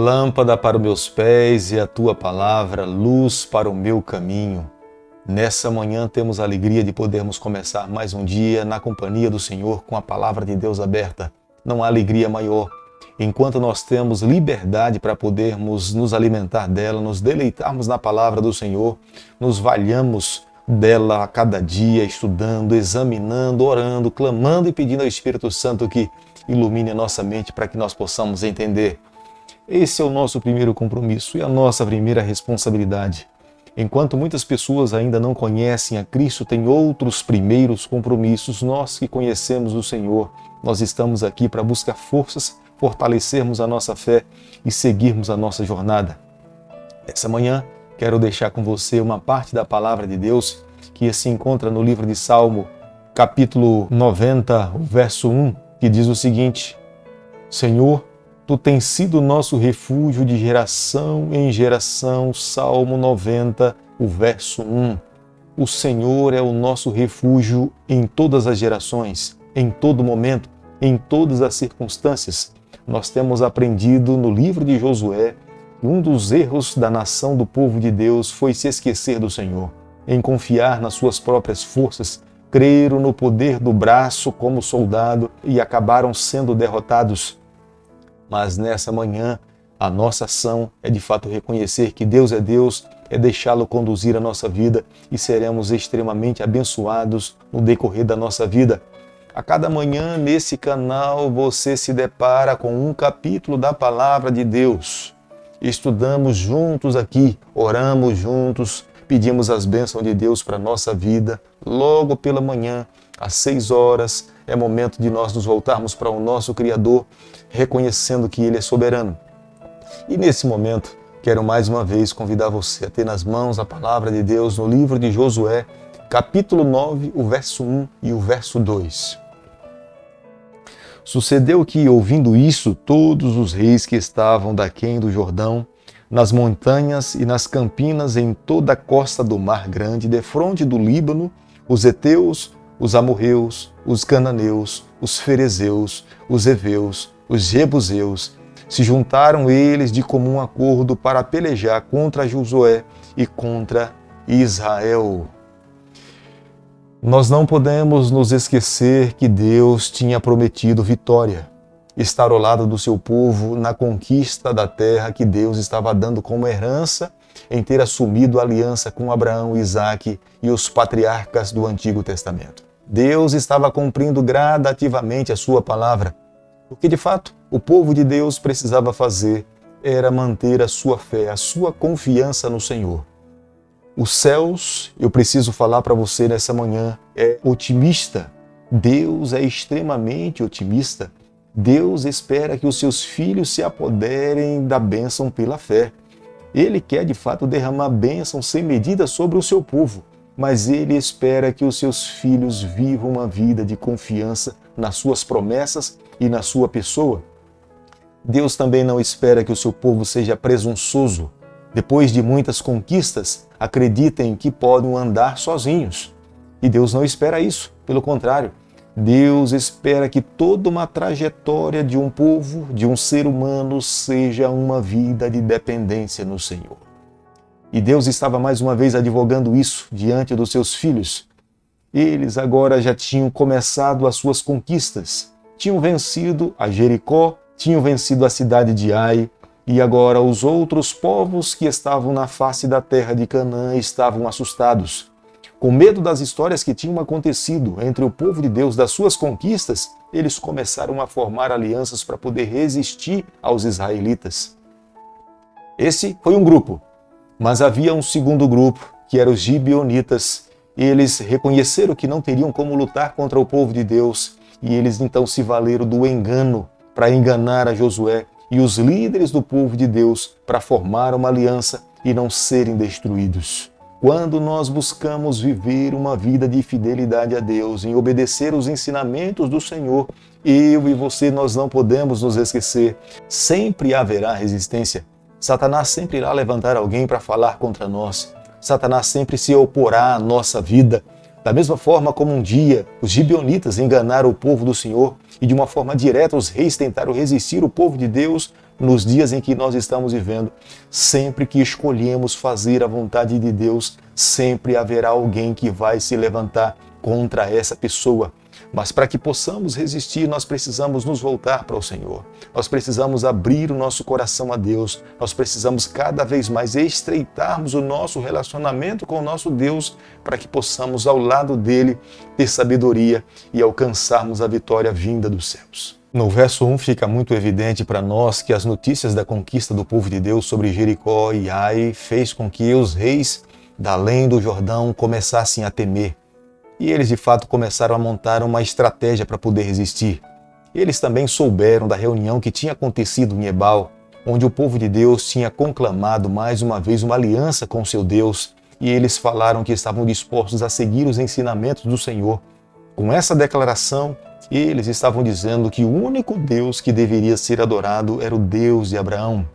Lâmpada para os meus pés e a tua palavra, luz para o meu caminho. Nessa manhã temos a alegria de podermos começar mais um dia na companhia do Senhor com a palavra de Deus aberta. Não há alegria maior. Enquanto nós temos liberdade para podermos nos alimentar dela, nos deleitarmos na palavra do Senhor, nos valhamos dela a cada dia, estudando, examinando, orando, clamando e pedindo ao Espírito Santo que ilumine a nossa mente para que nós possamos entender. Esse é o nosso primeiro compromisso e a nossa primeira responsabilidade. Enquanto muitas pessoas ainda não conhecem a Cristo, têm outros primeiros compromissos. Nós que conhecemos o Senhor, nós estamos aqui para buscar forças, fortalecermos a nossa fé e seguirmos a nossa jornada. Essa manhã, quero deixar com você uma parte da palavra de Deus que se encontra no livro de Salmo, capítulo 90, verso 1, que diz o seguinte: Senhor, Tu tens sido nosso refúgio de geração em geração. Salmo 90, o verso 1. O Senhor é o nosso refúgio em todas as gerações, em todo momento, em todas as circunstâncias. Nós temos aprendido no livro de Josué que um dos erros da nação do povo de Deus foi se esquecer do Senhor, em confiar nas suas próprias forças, creram no poder do braço como soldado e acabaram sendo derrotados. Mas nessa manhã, a nossa ação é de fato reconhecer que Deus, é deixá-lo conduzir a nossa vida e seremos extremamente abençoados no decorrer da nossa vida. A cada manhã, nesse canal, você se depara com um capítulo da Palavra de Deus. Estudamos juntos aqui, oramos juntos, pedimos as bênçãos de Deus para a nossa vida. Logo pela manhã, às 6 horas, é momento de nós nos voltarmos para o nosso Criador, reconhecendo que Ele é soberano. E nesse momento, quero mais uma vez convidar você a ter nas mãos a palavra de Deus no livro de Josué, capítulo 9, o verso 1 e o verso 2. Sucedeu que, ouvindo isso, todos os reis que estavam daquém do Jordão, nas montanhas e nas campinas em toda a costa do Mar Grande, defronte do Líbano, os heteus, os amorreus, os cananeus, os ferezeus, os heveus, os jebuseus, se juntaram eles de comum acordo para pelejar contra Josué e contra Israel. Nós não podemos nos esquecer que Deus tinha prometido vitória, estar ao lado do seu povo na conquista da terra que Deus estava dando como herança em ter assumido a aliança com Abraão, Isaque e os patriarcas do Antigo Testamento. Deus estava cumprindo gradativamente a sua palavra. O que de fato o povo de Deus precisava fazer era manter a sua fé, a sua confiança no Senhor. Os céus, eu preciso falar para você nessa manhã, é otimista. Deus é extremamente otimista. Deus espera que os seus filhos se apoderem da bênção pela fé. Ele quer de fato derramar bênção sem medida sobre o seu povo, mas Ele espera que os seus filhos vivam uma vida de confiança nas suas promessas e na sua pessoa. Deus também não espera que o seu povo seja presunçoso. Depois de muitas conquistas, acreditem que podem andar sozinhos. E Deus não espera isso, pelo contrário. Deus espera que toda uma trajetória de um povo, de um ser humano, seja uma vida de dependência no Senhor. E Deus estava mais uma vez advogando isso diante dos seus filhos. Eles agora já tinham começado as suas conquistas. Tinham vencido a Jericó, tinham vencido a cidade de Ai, e agora os outros povos que estavam na face da terra de Canaã estavam assustados. Com medo das histórias que tinham acontecido entre o povo de Deus, das suas conquistas, eles começaram a formar alianças para poder resistir aos israelitas. Esse foi um grupo, mas havia um segundo grupo, que eram os gibeonitas. Eles reconheceram que não teriam como lutar contra o povo de Deus, e eles então se valeram do engano para enganar a Josué e os líderes do povo de Deus para formar uma aliança e não serem destruídos. Quando nós buscamos viver uma vida de fidelidade a Deus, em obedecer os ensinamentos do Senhor, eu e você, nós não podemos nos esquecer. Sempre haverá resistência. Satanás sempre irá levantar alguém para falar contra nós. Satanás sempre se oporá à nossa vida. Da mesma forma como um dia os gibeonitas enganaram o povo do Senhor e de uma forma direta os reis tentaram resistir o povo de Deus, nos dias em que nós estamos vivendo, sempre que escolhemos fazer a vontade de Deus, sempre haverá alguém que vai se levantar contra essa pessoa. Mas para que possamos resistir, nós precisamos nos voltar para o Senhor. Nós precisamos abrir o nosso coração a Deus. Nós precisamos cada vez mais estreitarmos o nosso relacionamento com o nosso Deus para que possamos, ao lado dele, ter sabedoria e alcançarmos a vitória vinda dos céus. No verso 1 fica muito evidente para nós que as notícias da conquista do povo de Deus sobre Jericó e Ai fez com que os reis da além do Jordão começassem a temer. E eles de fato começaram a montar uma estratégia para poder resistir. Eles também souberam da reunião que tinha acontecido em Ebal, onde o povo de Deus tinha conclamado mais uma vez uma aliança com seu Deus, e eles falaram que estavam dispostos a seguir os ensinamentos do Senhor. Com essa declaração, eles estavam dizendo que o único Deus que deveria ser adorado era o Deus de Abraão.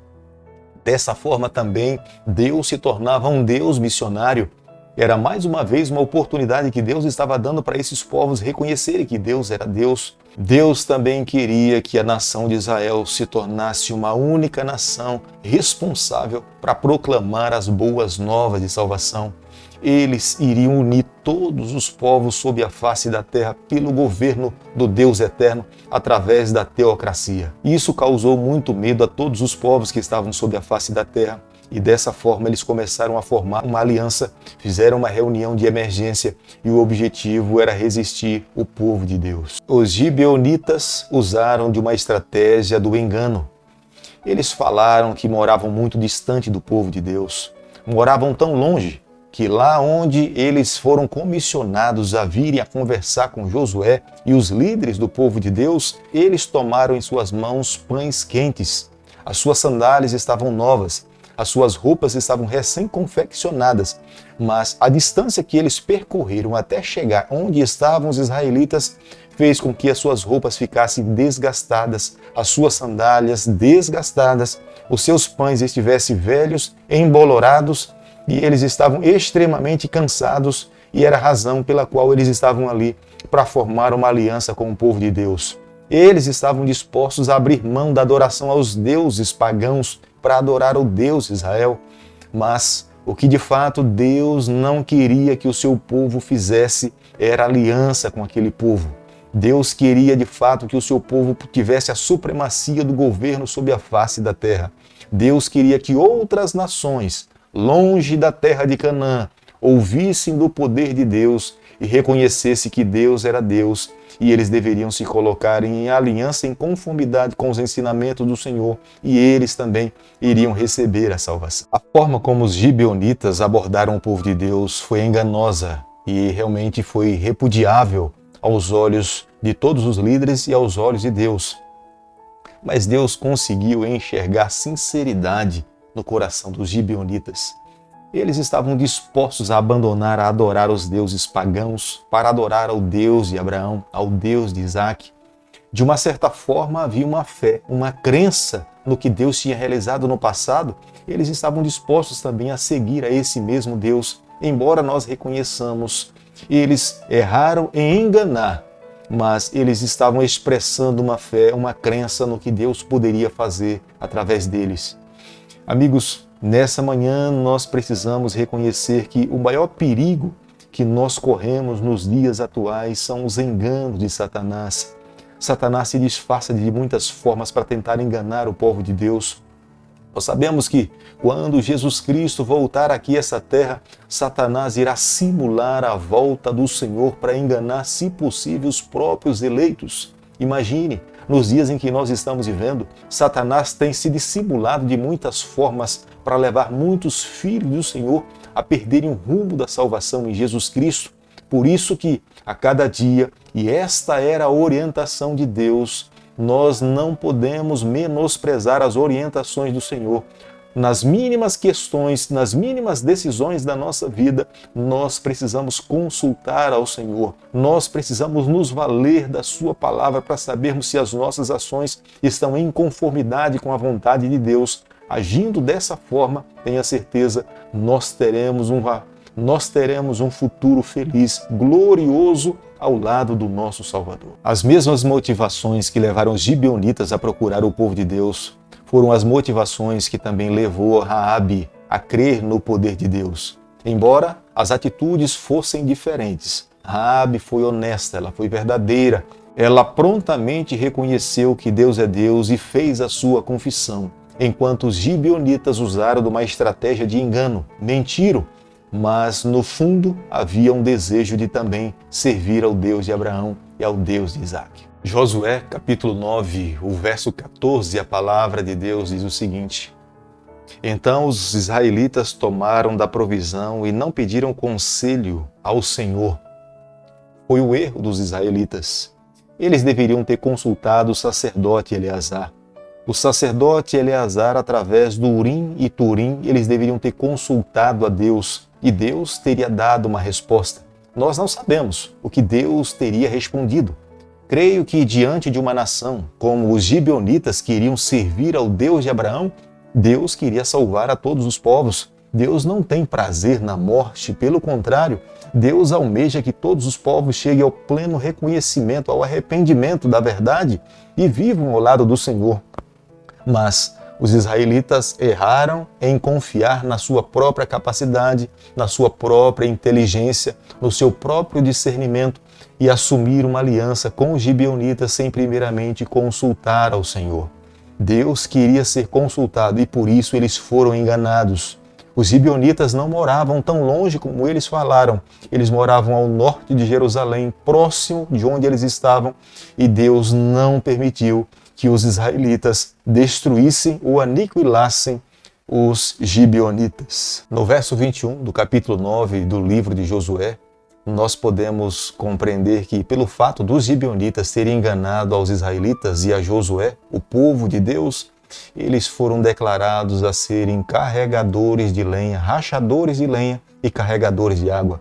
Dessa forma também, Deus se tornava um Deus missionário. Era mais uma vez uma oportunidade que Deus estava dando para esses povos reconhecerem que Deus era Deus. Deus também queria que a nação de Israel se tornasse uma única nação responsável para proclamar as boas novas de salvação. Eles iriam unir todos os povos sob a face da terra pelo governo do Deus eterno através da teocracia. Isso causou muito medo a todos os povos que estavam sob a face da terra. E dessa forma eles começaram a formar uma aliança, fizeram uma reunião de emergência e o objetivo era resistir o povo de Deus. Os gibeonitas usaram de uma estratégia do engano. Eles falaram que moravam muito distante do povo de Deus, moravam tão longe que lá onde eles foram comissionados a virem a conversar com Josué e os líderes do povo de Deus, eles tomaram em suas mãos pães quentes. As suas sandálias estavam novas. As suas roupas estavam recém-confeccionadas, mas a distância que eles percorreram até chegar onde estavam os israelitas fez com que as suas roupas ficassem desgastadas, as suas sandálias desgastadas, os seus pães estivessem velhos, embolorados, e eles estavam extremamente cansados, e era a razão pela qual eles estavam ali, para formar uma aliança com o povo de Deus. Eles estavam dispostos a abrir mão da adoração aos deuses pagãos para adorar o Deus Israel, mas o que de fato Deus não queria que o seu povo fizesse era aliança com aquele povo. Deus queria de fato que o seu povo tivesse a supremacia do governo sobre a face da terra. Deus queria que outras nações, longe da terra de Canaã, ouvissem do poder de Deus e reconhecessem que Deus era Deus, e eles deveriam se colocar em aliança, em conformidade com os ensinamentos do Senhor, e eles também iriam receber a salvação. A forma como os gibeonitas abordaram o povo de Deus foi enganosa e realmente foi repudiável aos olhos de todos os líderes e aos olhos de Deus. Mas Deus conseguiu enxergar sinceridade no coração dos gibeonitas. Eles estavam dispostos a abandonar, a adorar os deuses pagãos para adorar ao Deus de Abraão, ao Deus de Isaac. De uma certa forma, havia uma fé, uma crença no que Deus tinha realizado no passado. Eles estavam dispostos também a seguir a esse mesmo Deus, embora nós reconheçamos, eles erraram em enganar, mas eles estavam expressando uma fé, uma crença no que Deus poderia fazer através deles. Amigos, nessa manhã nós precisamos reconhecer que o maior perigo que nós corremos nos dias atuais são os enganos de Satanás. Satanás se disfarça de muitas formas para tentar enganar o povo de Deus. Nós sabemos que quando Jesus Cristo voltar aqui a essa terra, Satanás irá simular a volta do Senhor para enganar, se possível, os próprios eleitos. Imagine, nos dias em que nós estamos vivendo, Satanás tem se dissimulado de muitas formas para levar muitos filhos do Senhor a perderem o rumo da salvação em Jesus Cristo. Por isso que, a cada dia, e esta era a orientação de Deus, nós não podemos menosprezar as orientações do Senhor. Nas mínimas questões, nas mínimas decisões da nossa vida, nós precisamos consultar ao Senhor. Nós precisamos nos valer da Sua palavra para sabermos se as nossas ações estão em conformidade com a vontade de Deus. Agindo dessa forma, tenha certeza, nós teremos nós teremos um futuro feliz, glorioso ao lado do nosso Salvador. As mesmas motivações que levaram os gibeonitas a procurar o povo de Deus foram as motivações que também levou Raabe a crer no poder de Deus. Embora as atitudes fossem diferentes, Raabe foi honesta, ela foi verdadeira. Ela prontamente reconheceu que Deus é Deus e fez a sua confissão, enquanto os gibeonitas usaram de uma estratégia de engano, mentiram, mas no fundo havia um desejo de também servir ao Deus de Abraão e ao Deus de Isaac. Josué, capítulo 9, o verso 14, a palavra de Deus diz o seguinte: Então os israelitas tomaram da provisão e não pediram conselho ao Senhor. Foi o erro dos israelitas. Eles deveriam ter consultado o sacerdote Eleazar. O sacerdote Eleazar, através do Urim e Turim, eles deveriam ter consultado a Deus e Deus teria dado uma resposta. Nós não sabemos o que Deus teria respondido. Creio que diante de uma nação como os gibeonitas que iriam servir ao Deus de Abraão, Deus queria salvar a todos os povos. Deus não tem prazer na morte, pelo contrário, Deus almeja que todos os povos cheguem ao pleno reconhecimento, ao arrependimento da verdade e vivam ao lado do Senhor. Mas os israelitas erraram em confiar na sua própria capacidade, na sua própria inteligência, no seu próprio discernimento e assumiram uma aliança com os gibeonitas sem primeiramente consultar ao Senhor. Deus queria ser consultado e por isso eles foram enganados. Os gibeonitas não moravam tão longe como eles falaram. Eles moravam ao norte de Jerusalém, próximo de onde eles estavam, e Deus não permitiu que os israelitas destruíssem ou aniquilassem os gibeonitas. No verso 21 do capítulo 9 do livro de Josué, nós podemos compreender que, pelo fato dos gibeonitas terem enganado aos israelitas e a Josué, o povo de Deus, eles foram declarados a serem carregadores de lenha, rachadores de lenha e carregadores de água.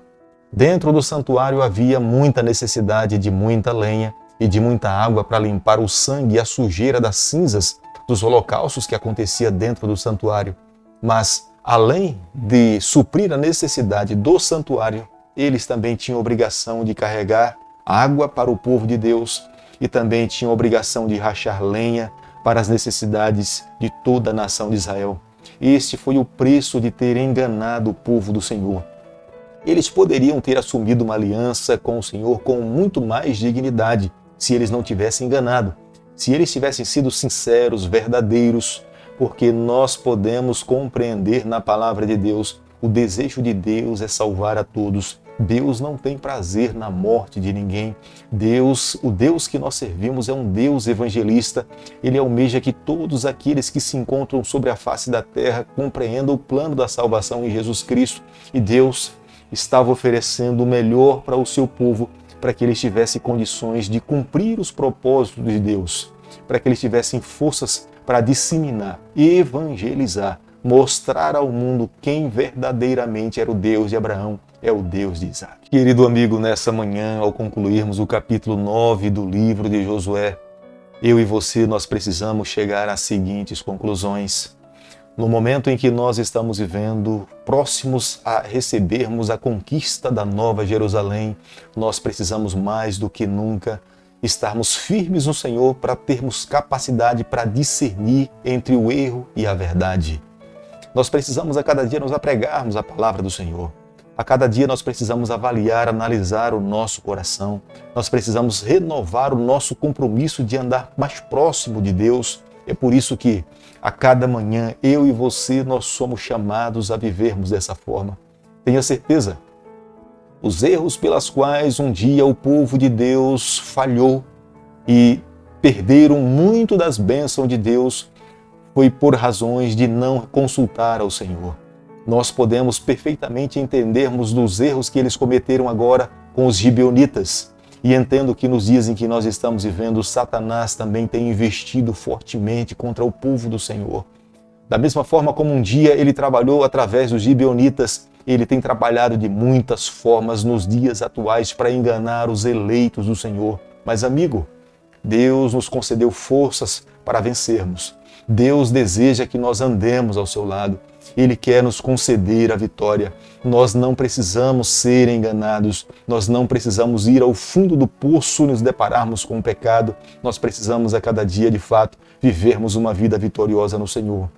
Dentro do santuário havia muita necessidade de muita lenha e de muita água para limpar o sangue e a sujeira das cinzas dos holocaustos que acontecia dentro do santuário. Mas, além de suprir a necessidade do santuário, eles também tinham obrigação de carregar água para o povo de Deus e também tinham obrigação de rachar lenha para as necessidades de toda a nação de Israel. Este foi o preço de ter enganado o povo do Senhor. Eles poderiam ter assumido uma aliança com o Senhor com muito mais dignidade, se eles não tivessem enganado, se eles tivessem sido sinceros, verdadeiros, porque nós podemos compreender na palavra de Deus, o desejo de Deus é salvar a todos. Deus não tem prazer na morte de ninguém. O Deus que nós servimos é um Deus evangelista. Ele almeja que todos aqueles que se encontram sobre a face da terra compreendam o plano da salvação em Jesus Cristo. E Deus estava oferecendo o melhor para o seu povo, para que eles tivessem condições de cumprir os propósitos de Deus, para que eles tivessem forças para disseminar, evangelizar, mostrar ao mundo quem verdadeiramente era o Deus de Abraão, é o Deus de Isaac. Querido amigo, nessa manhã, ao concluirmos o capítulo 9 do livro de Josué, eu e você, nós precisamos chegar às seguintes conclusões. No momento em que nós estamos vivendo, próximos a recebermos a conquista da Nova Jerusalém, nós precisamos mais do que nunca estarmos firmes no Senhor para termos capacidade para discernir entre o erro e a verdade. Nós precisamos a cada dia nos apregarmos a palavra do Senhor. A cada dia nós precisamos avaliar, analisar o nosso coração. Nós precisamos renovar o nosso compromisso de andar mais próximo de Deus. É por isso que a cada manhã eu e você nós somos chamados a vivermos dessa forma. Tenha certeza, os erros pelas quais um dia o povo de Deus falhou e perderam muito das bênçãos de Deus foi por razões de não consultar ao Senhor. Nós podemos perfeitamente entendermos dos erros que eles cometeram agora com os gibeonitas. E entendo que nos dias em que nós estamos vivendo, Satanás também tem investido fortemente contra o povo do Senhor. Da mesma forma como um dia ele trabalhou através dos gibeonitas, ele tem trabalhado de muitas formas nos dias atuais para enganar os eleitos do Senhor. Mas, amigo, Deus nos concedeu forças para vencermos. Deus deseja que nós andemos ao seu lado. Ele quer nos conceder a vitória. Nós não precisamos ser enganados. Nós não precisamos ir ao fundo do poço e nos depararmos com o pecado. Nós precisamos a cada dia, de fato, vivermos uma vida vitoriosa no Senhor.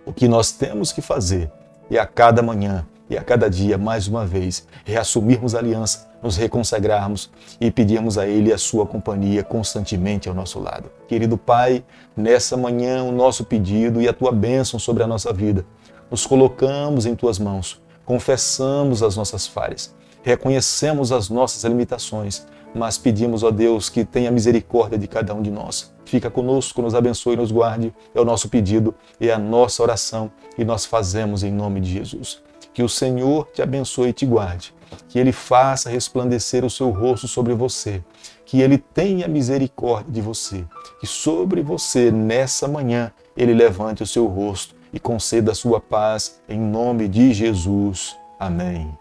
O que nós temos que fazer é a cada manhã e a cada dia, mais uma vez, reassumirmos a aliança, nos reconsagrarmos e pedirmos a Ele a sua companhia constantemente ao nosso lado. Querido Pai, nessa manhã o nosso pedido e a Tua bênção sobre a nossa vida. Nos colocamos em Tuas mãos, confessamos as nossas falhas, reconhecemos as nossas limitações, mas pedimos, ó Deus, que tenha misericórdia de cada um de nós. Fica conosco, nos abençoe e nos guarde. É o nosso pedido, é a nossa oração e nós fazemos em nome de Jesus. Que o Senhor te abençoe e te guarde. Que Ele faça resplandecer o seu rosto sobre você. Que Ele tenha misericórdia de você. Que sobre você, nessa manhã, Ele levante o seu rosto e conceda a sua paz em nome de Jesus. Amém.